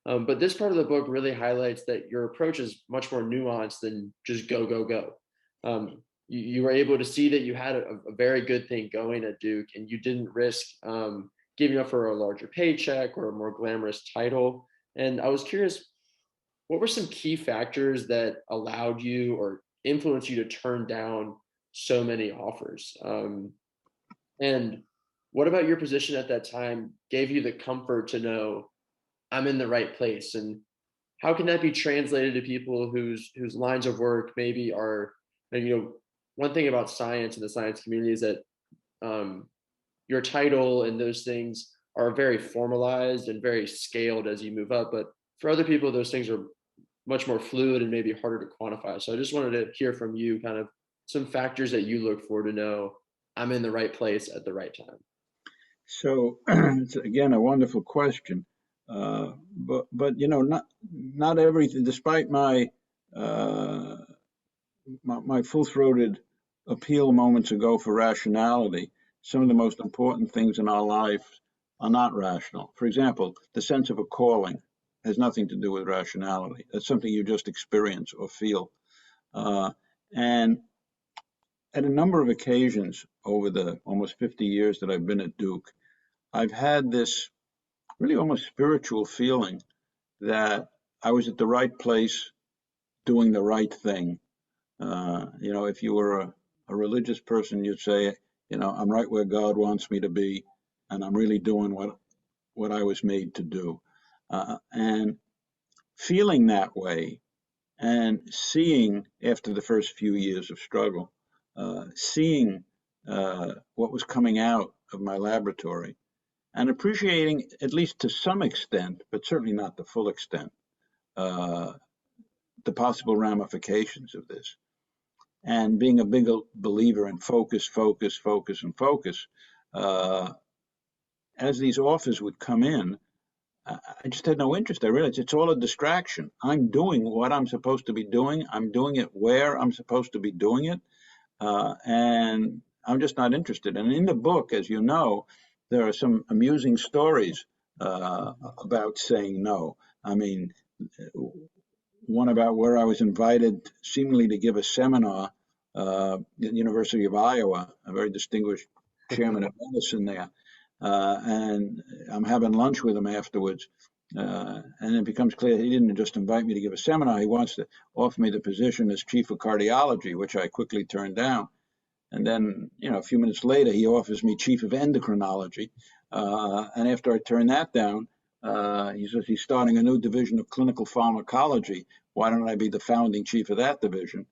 But this part of the book really highlights that your approach is much more nuanced than just go, go, go. You were able to see that you had a very good thing going at Duke, and you didn't risk giving up for a larger paycheck or a more glamorous title. And I was curious, what were some key factors that allowed you or influenced you to turn down so many offers? And what about your position at that time gave you the comfort to know I'm in the right place? And how can that be translated to people whose lines of work maybe are, and one thing about science and the science community is that your title and those things are very formalized and very scaled as you move up. But for other people, those things are much more fluid and maybe harder to quantify. So I just wanted to hear from you kind of some factors that you look for to know I'm in the right place at the right time. So it's again a wonderful question, but not everything. Despite my full-throated appeal moments ago for rationality, some of the most important things in our life are not rational. For example, the sense of a calling has nothing to do with rationality. That's something you just experience or feel. And at a number of occasions over the almost 50 years that I've been at Duke, I've had this really almost spiritual feeling that I was at the right place doing the right thing. If you were a a religious person, you'd say, I'm right where God wants me to be, and I'm really doing what I was made to do. And feeling that way and seeing after the first few years of struggle, seeing what was coming out of my laboratory and appreciating, at least to some extent, but certainly not the full extent, uh, the possible ramifications of this. And being a big believer in focus, focus, focus, and focus, uh, as these offers would come in, I just had no interest. I realized it's all a distraction. I'm doing what I'm supposed to be doing. I'm doing it where I'm supposed to be doing it. And I'm just not interested. And in the book, as you know, there are some amusing stories about saying no. I mean, one about where I was invited seemingly to give a seminar at the University of Iowa, a very distinguished chairman of medicine there. And I'm having lunch with him afterwards. And it becomes clear he didn't just invite me to give a seminar. He wants to offer me the position as chief of cardiology, which I quickly turned down. And then, a few minutes later, he offers me chief of endocrinology. And after I turn that down, he says he's starting a new division of clinical pharmacology. Why don't I be the founding chief of that division?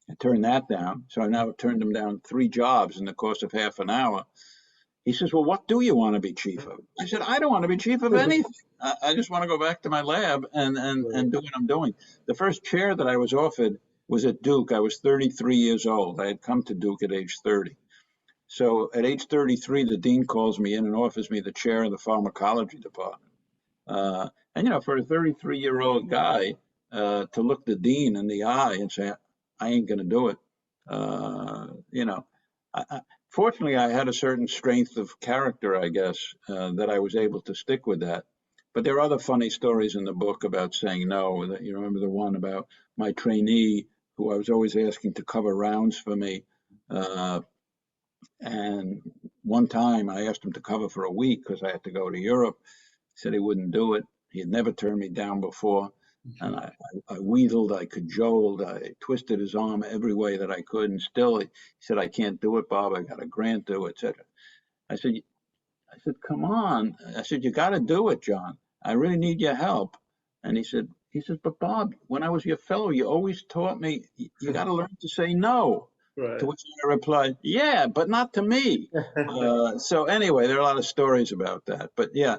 I turned that down. So I now turned him down 3 jobs in the course of half an hour. He says, well, what do you want to be chief of? I said, I don't want to be chief of anything. I just want to go back to my lab and do what I'm doing. The first chair that I was offered was at Duke. I was 33 years old. I had come to Duke at age 30. So at age 33, the dean calls me in and offers me the chair of the pharmacology department. And for a 33-year-old guy to look the dean in the eye and say, I ain't going to do it, fortunately, I had a certain strength of character, I guess, that I was able to stick with that. But there are other funny stories in the book about saying no. That you remember the one about my trainee who I was always asking to cover rounds for me. And one time I asked him to cover for a week because I had to go to Europe. He said he wouldn't do it. He had never turned me down before. And I wheedled, I cajoled, I twisted his arm every way that I could. And still, he said, I can't do it, Bob. I got a grant due, etc. I said, come on. I said, you got to do it, John. I really need your help. And he said, but Bob, when I was your fellow, you always taught me you got to learn to say no. Right. To which I replied, yeah, but not to me. So anyway, there are a lot of stories about that. But yeah,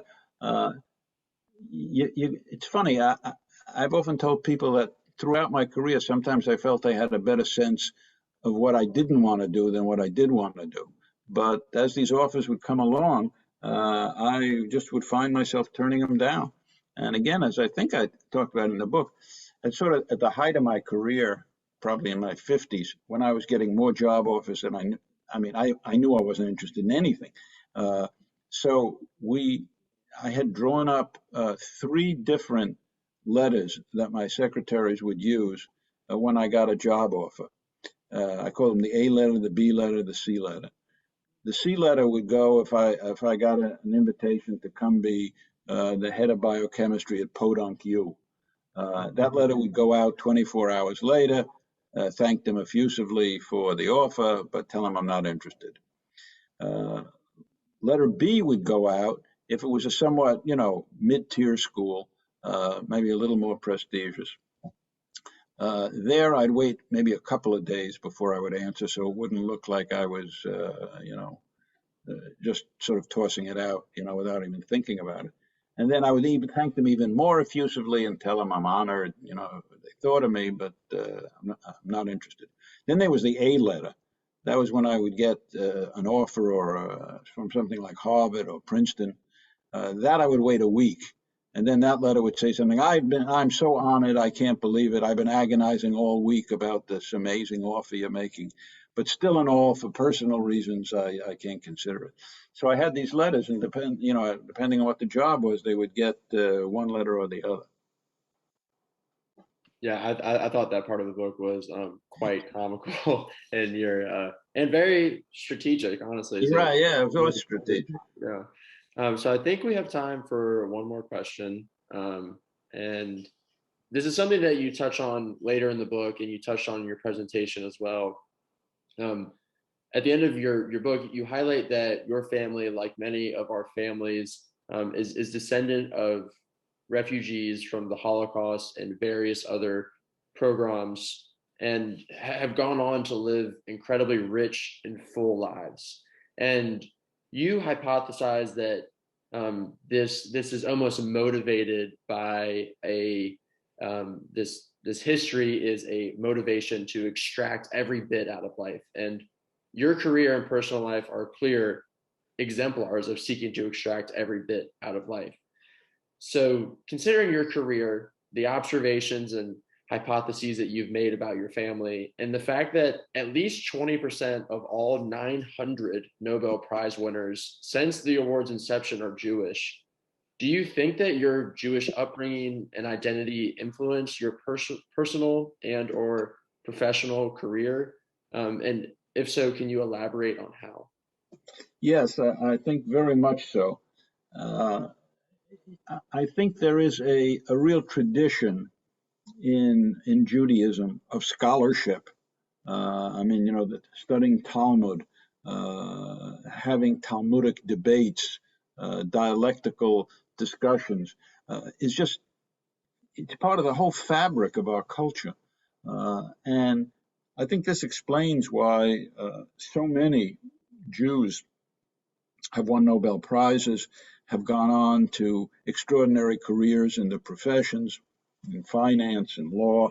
it's funny. I've often told people that throughout my career, sometimes I felt I had a better sense of what I didn't want to do than what I did want to do. But as these offers would come along, I just would find myself turning them down. And again, as I think I talked about in the book, it's sort of at the height of my career, probably in my 50s, when I was getting more job offers than I knew. I mean, I knew I wasn't interested in anything. So I had drawn up 3 different letters that my secretaries would use when I got a job offer. I call them the A letter, the B letter, the C letter. The C letter would go if I got an invitation to come be the head of biochemistry at Podunk U. That letter would go out 24 hours later, thank them effusively for the offer, but tell them I'm not interested. Letter B would go out if it was a somewhat, mid-tier school, maybe a little more prestigious. There, I'd wait maybe a couple of days before I would answer, so it wouldn't look like I was, just sort of tossing it out, without even thinking about it. And then I would even thank them even more effusively and tell them I'm honored, they thought of me, but I'm not interested. Then there was the A letter. That was when I would get an offer or from something like Harvard or Princeton. That I would wait a week. And then that letter would say something, I'm so honored, I can't believe it. I've been agonizing all week about this amazing offer you're making. But still in all, for personal reasons, I can't consider it. So I had these letters, and depending on what the job was, they would get one letter or the other. Yeah, I thought that part of the book was quite comical and and very strategic, honestly. Right, yeah, it was strategic. Yeah. So I think we have time for one more question. And this is something that you touch on later in the book and you touched on in your presentation as well. at the end of your book, you highlight that your family, like many of our families, is descendant of refugees from the Holocaust and various other pogroms, and have gone on to live incredibly rich and full lives. And you hypothesize that this is almost motivated by a this history is a motivation to extract every bit out of life. And your career and personal life are clear exemplars of seeking to extract every bit out of life. So, considering your career, the observations and hypotheses that you've made about your family, and the fact that at least 20% of all 900 Nobel Prize winners since the award's inception are Jewish, do you think that your Jewish upbringing and identity influenced your personal and or professional career? And if so, can you elaborate on how? Yes, I think very much so. Uh, I think there is a real tradition in Judaism of scholarship. I mean, studying Talmud, having Talmudic debates, dialectical discussions, is just, it's part of the whole fabric of our culture. And I think this explains why so many Jews have won Nobel Prizes, have gone on to extraordinary careers in the professions, in finance and law.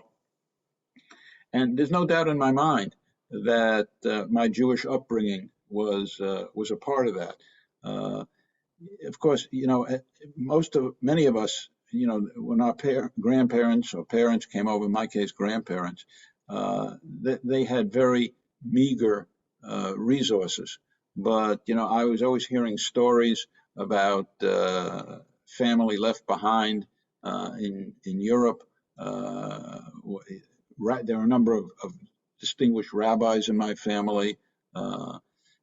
And there's no doubt in my mind that my Jewish upbringing was a part of that. Uh, of course, many of us, when our grandparents or parents came over, in my case, grandparents, they had very meager resources. But, I was always hearing stories about family left behind in Europe. There are a number of distinguished rabbis in my family. Of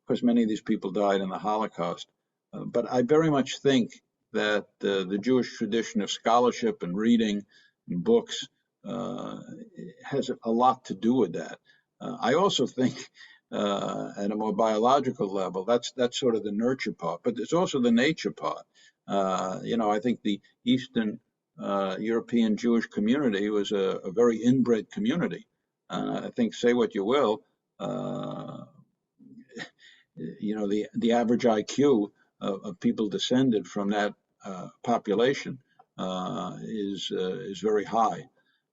course, many of these people died in the Holocaust. But I very much think that the Jewish tradition of scholarship and reading and books has a lot to do with that. I also think, at a more biological level, that's sort of the nurture part, but there's also the nature part. I think the Eastern European Jewish community was a very inbred community. I think, say what you will, the average IQ of people descended from that population is very high.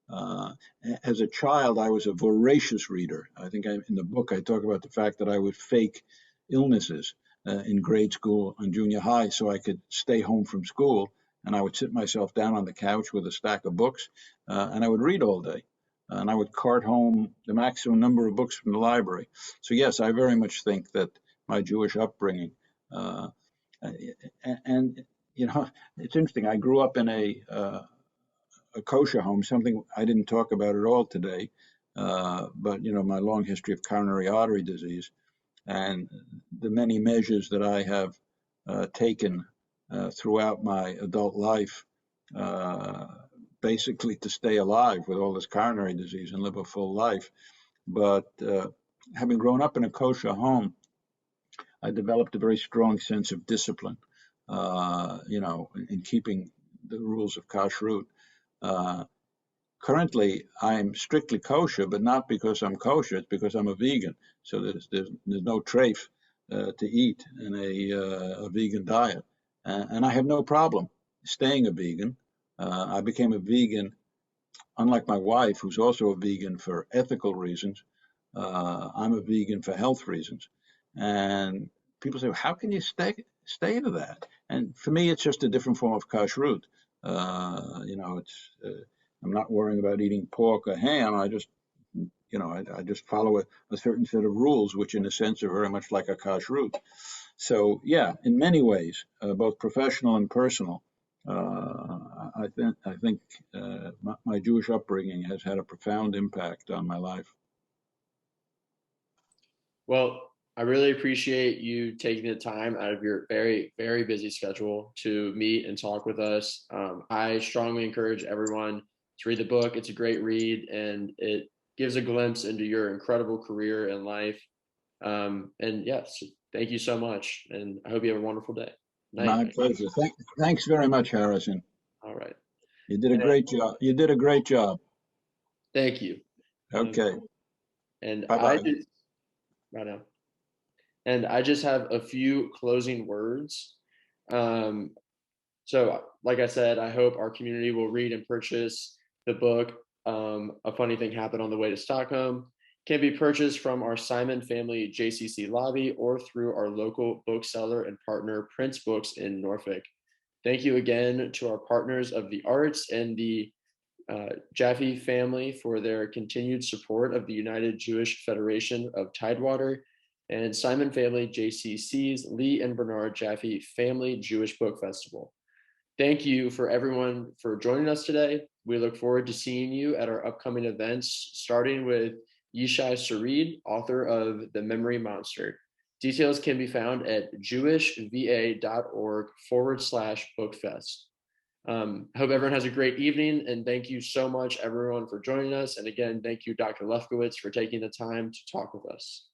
Uh, as a child, I was a voracious reader. I think in the book I talk about the fact that I would fake illnesses in grade school and junior high so I could stay home from school, and I would sit myself down on the couch with a stack of books, and I would read all day. And I would cart home the maximum number of books from the library. So yes, I very much think that my Jewish upbringing, uh, and it's interesting. I grew up in a kosher home, something I didn't talk about at all today. But my long history of coronary artery disease and the many measures that I have taken throughout my adult life, uh, basically to stay alive with all this coronary disease and live a full life. But having grown up in a kosher home, I developed a very strong sense of discipline, in keeping the rules of kashrut. Uh, Currently, I'm strictly kosher, but not because I'm kosher. It's because I'm a vegan. So there's no treif to eat in a vegan diet, and I have no problem staying a vegan. I became a vegan, unlike my wife, who's also a vegan for ethical reasons. I'm a vegan for health reasons, and people say, well, "How can you stay to that?" And for me, it's just a different form of kashrut. It's I'm not worrying about eating pork or ham. I just follow a certain set of rules, which in a sense are very much like a kashrut. So yeah, in many ways, both professional and personal, I think my Jewish upbringing has had a profound impact on my life. Well, I really appreciate you taking the time out of your very, very busy schedule to meet and talk with us. I strongly encourage everyone to read the book. It's a great read and it gives a glimpse into your incredible career and life. And yes, thank you so much. And I hope you have a wonderful day. Night. My pleasure. Thanks very much, Harrison. All right. You did a great job. You did a great job. Thank you. Um, Okay. and Bye I bye. just right now. And I just have a few closing words. Um, so, like I said, I hope our community will read and purchase the book. A Funny Thing Happened on the Way to Stockholm. Can be purchased from our Simon Family JCC lobby or through our local bookseller and partner Prince Books in Norfolk. Thank you again to our partners of the arts and the Jaffe family for their continued support of the United Jewish Federation of Tidewater and Simon Family JCC's Lee and Bernard Jaffe Family Jewish Book Festival. Thank you for everyone for joining us today. We look forward to seeing you at our upcoming events, starting with Yishai Sarid, author of The Memory Monster. Details can be found at jewishva.org/bookfest. I hope everyone has a great evening, and thank you so much, everyone, for joining us. And again, thank you, Dr. Lefkowitz, for taking the time to talk with us.